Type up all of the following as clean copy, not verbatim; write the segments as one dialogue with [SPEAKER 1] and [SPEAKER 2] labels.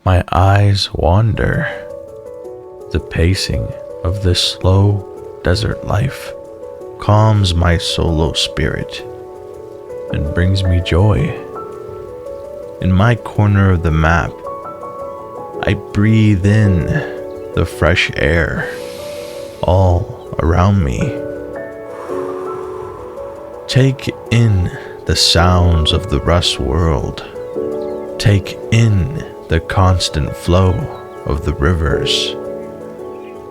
[SPEAKER 1] My eyes wander. The pacing of this slow desert life calms my solo spirit and brings me joy. In my corner of the map, I breathe in the fresh air all around me. Take in the sounds of the Rust world. Take in the constant flow of the rivers.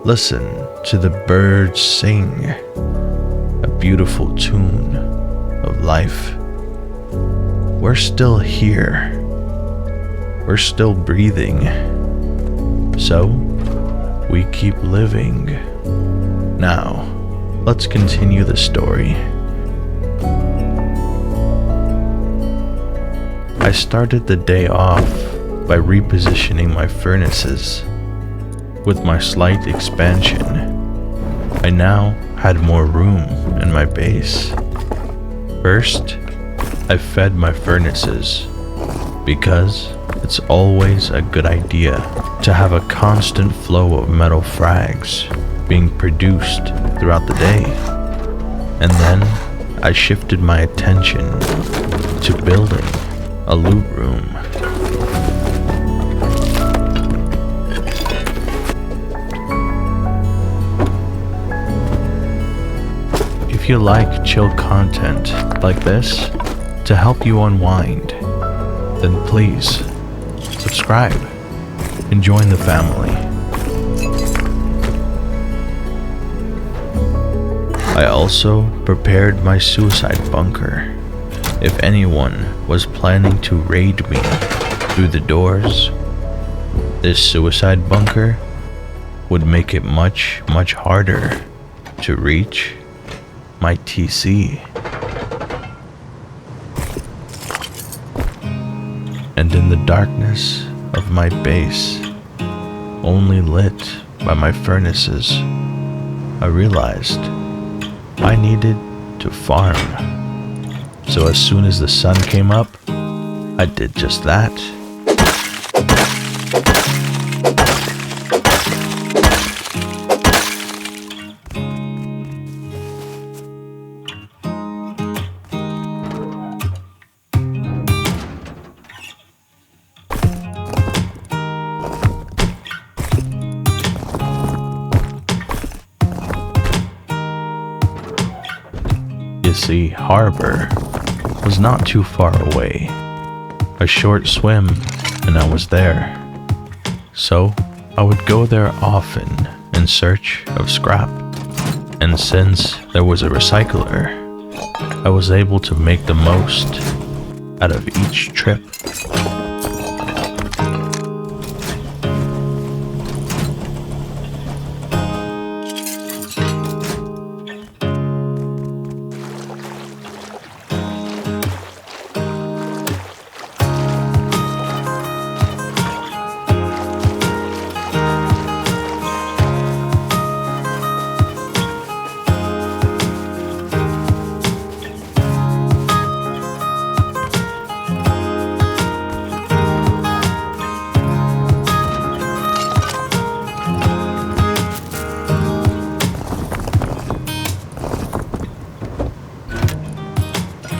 [SPEAKER 1] Listen to the birds sing, a beautiful tune of life. We're still here. We're still breathing. So, we keep living. Now, let's continue the story. I started the day off by repositioning my furnaces. With my slight expansion, I now had more room in my base. First, I fed my furnaces, because it's always a good idea to have a constant flow of metal frags being produced throughout the day. And then I shifted my attention to building a loot room. If you like chill content like this to help you unwind, then please subscribe and join the family. I also prepared my suicide bunker. If anyone was planning to raid me through the doors, this suicide bunker would make it much harder to reach my TC. And in the darkness of my base, only lit by my furnaces, I realized I needed to farm. So as soon as the sun came up, I did just that. You see, harbor was not too far away. A short swim and I was there. So I would go there often in search of scrap. And since there was a recycler, I was able to make the most out of each trip.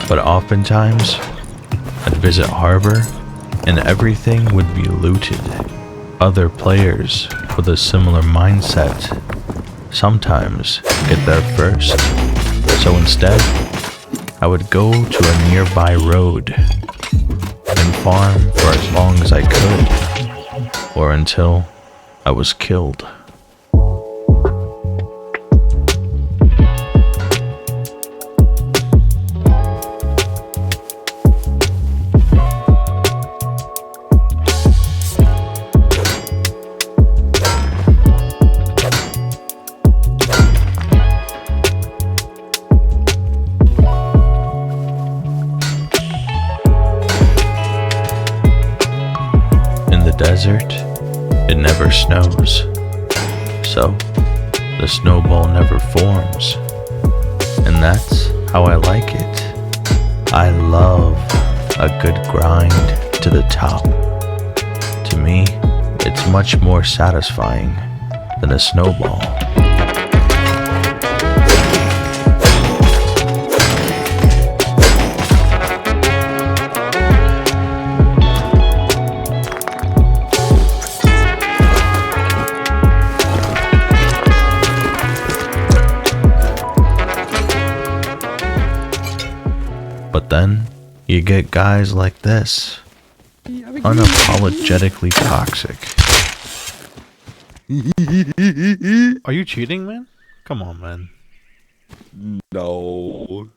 [SPEAKER 1] But oftentimes, I'd visit harbor and everything would be looted. Other players with a similar mindset sometimes get there first. So instead, I would go to a nearby road and farm for as long as I could, or until I was killed. Desert, it never snows, so the snowball never forms, and that's how I like it. I love a good grind to the top. To me, was much more satisfying than a snowball. But then, you get guys like this, unapologetically toxic. Are you cheating, man? Come on, man.
[SPEAKER 2] No,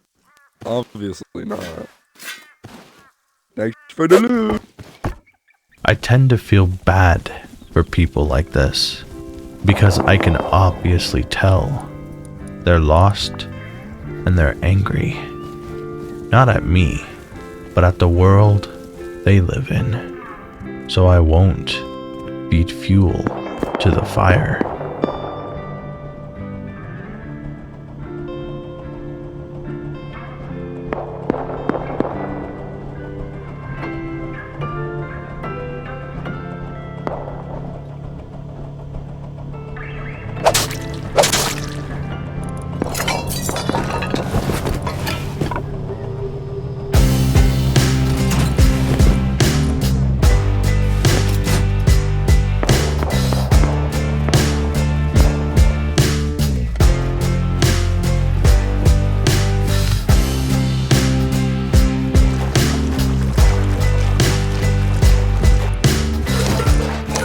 [SPEAKER 2] obviously not. Thanks for the loot.
[SPEAKER 1] I tend to feel bad for people like this, because I can obviously tell they're lost and they're angry. Not at me, but at the world they live in. So I won't feed fuel to the fire.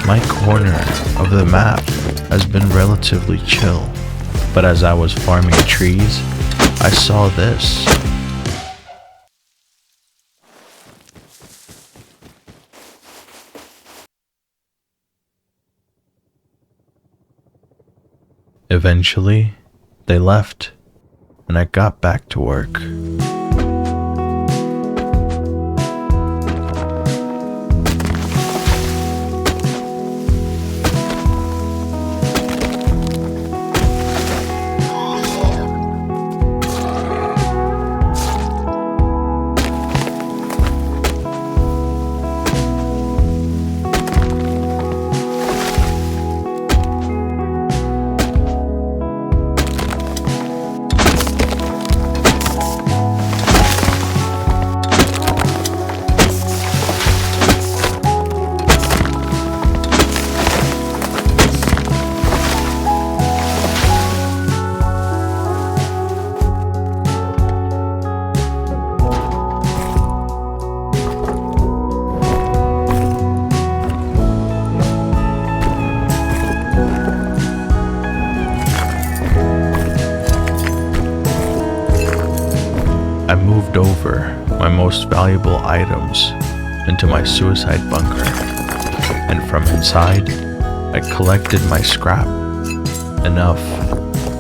[SPEAKER 1] My corner of the map has been relatively chill, but as I was farming trees, I saw this. Eventually, they left, and I got back to work. I moved over my most valuable items into my suicide bunker, and from inside, I collected my scrap, enough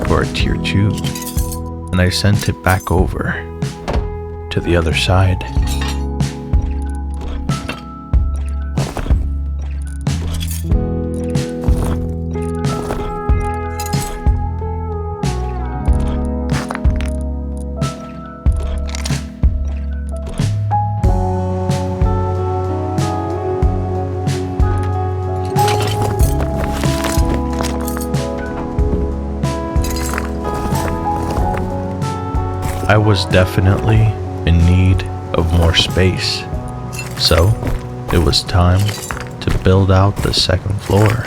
[SPEAKER 1] for a tier 2, and I sent it back over to the other side. I was definitely in need of more space, so it was time to build out the second floor.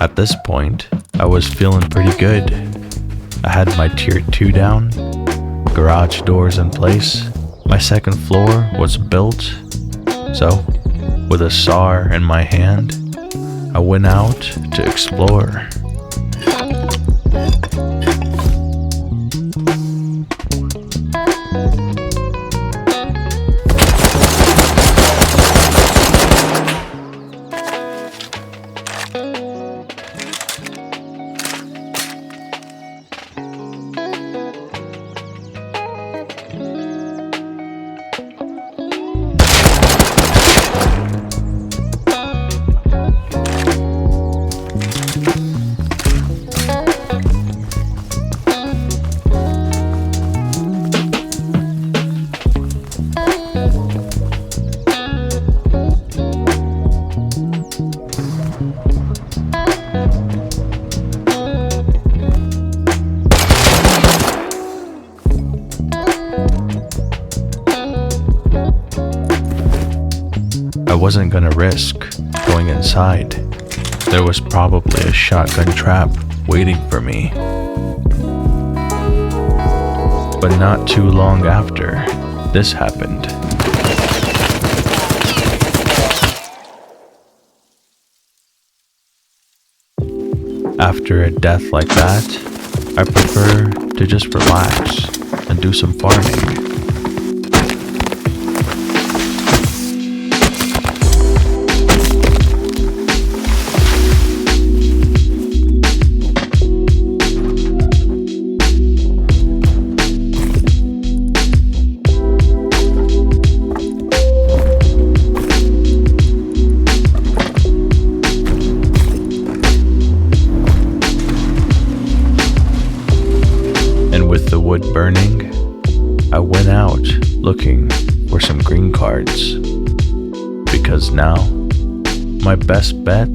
[SPEAKER 1] At this point, I was feeling pretty good. I had my tier 2 down, garage doors in place, my second floor was built, so with a SAR in my hand, I went out to explore. I wasn't gonna risk going inside. There was probably a shotgun trap waiting for me. But not too long after, this happened. After a death like that, I prefer to just relax and do some farming. With the wood burning, I went out looking for some green cards, because now my best bet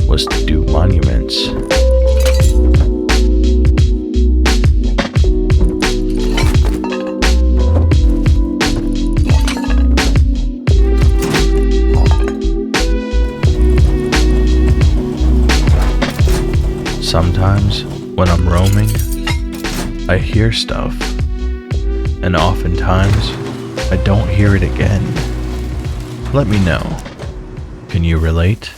[SPEAKER 1] was to do monuments. Sometimes when I'm roaming, I hear stuff, and oftentimes I don't hear it again. Let me know. Can you relate?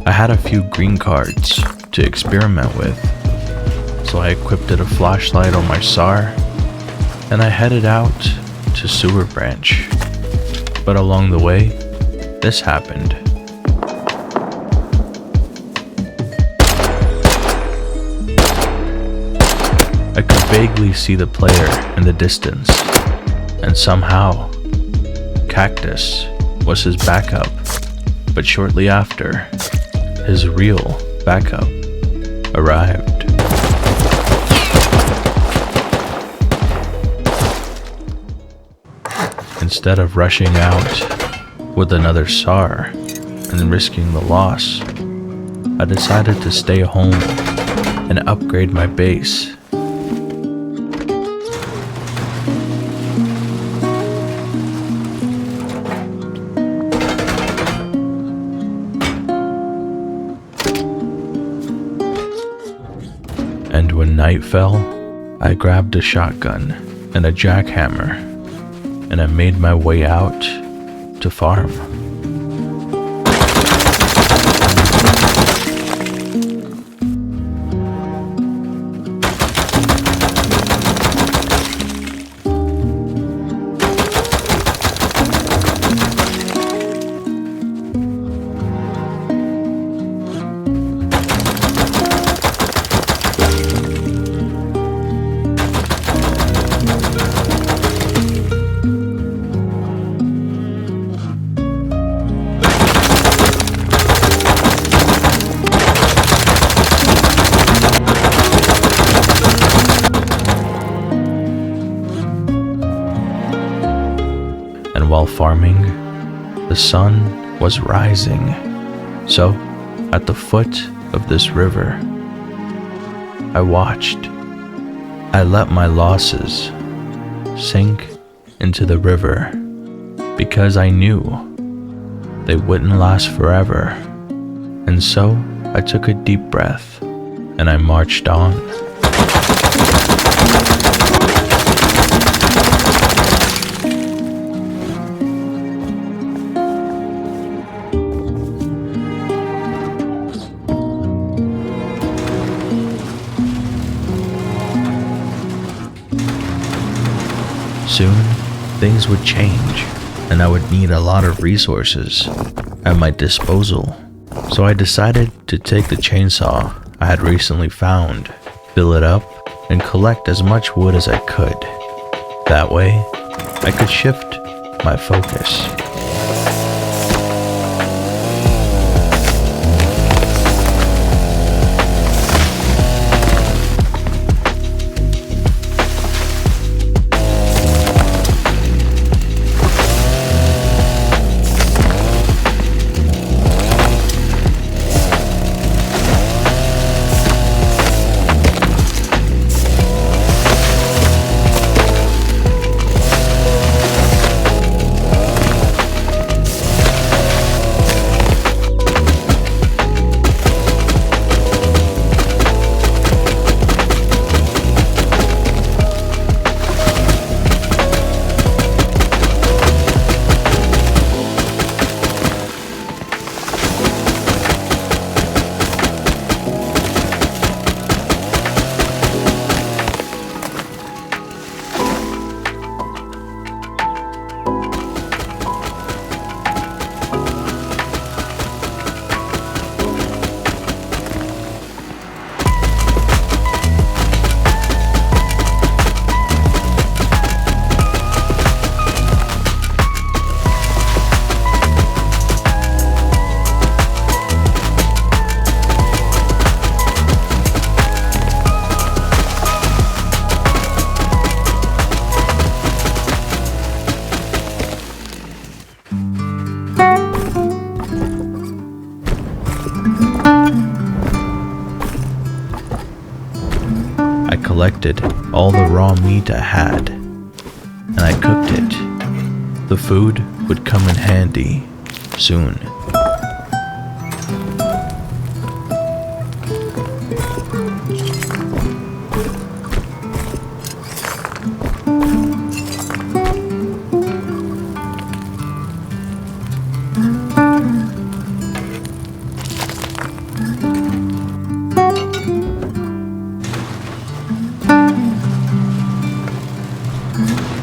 [SPEAKER 1] I had a few green cards to experiment with, so I equipped a flashlight on my SAR, and I headed out to Sewer Branch. But along the way, this happened. I could vaguely see the player in the distance, and somehow, Cactus was his backup, but shortly after, his real backup arrived. Instead of rushing out with another SAR and risking the loss, I decided to stay home and upgrade my base. And when night fell, I grabbed a shotgun and a jackhammer, and I made my way out to farm. While farming, the sun was rising. So, at the foot of this river, I watched. I let my losses sink into the river because I knew they wouldn't last forever. And so I took a deep breath and I marched on. Soon, things would change, and I would need a lot of resources at my disposal. So I decided to take the chainsaw I had recently found, fill it up, and collect as much wood as I could. That way, I could shift my focus. I collected all the raw meat I had, and I cooked it. The food would come in handy soon.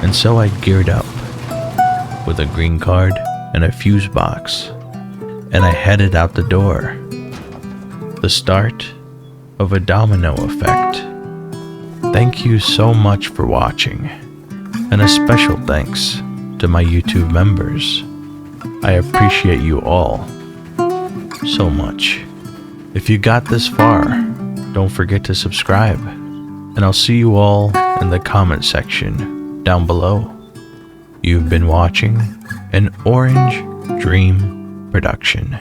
[SPEAKER 1] And so I geared up with a green card and a fuse box, and I headed out the door. The start of a domino effect. Thank you so much for watching, and a special thanks to my YouTube members. I appreciate you all so much. If you got this far, don't forget to subscribe, and I'll see you all in the comment section down below. You've been watching an Orange Dream production.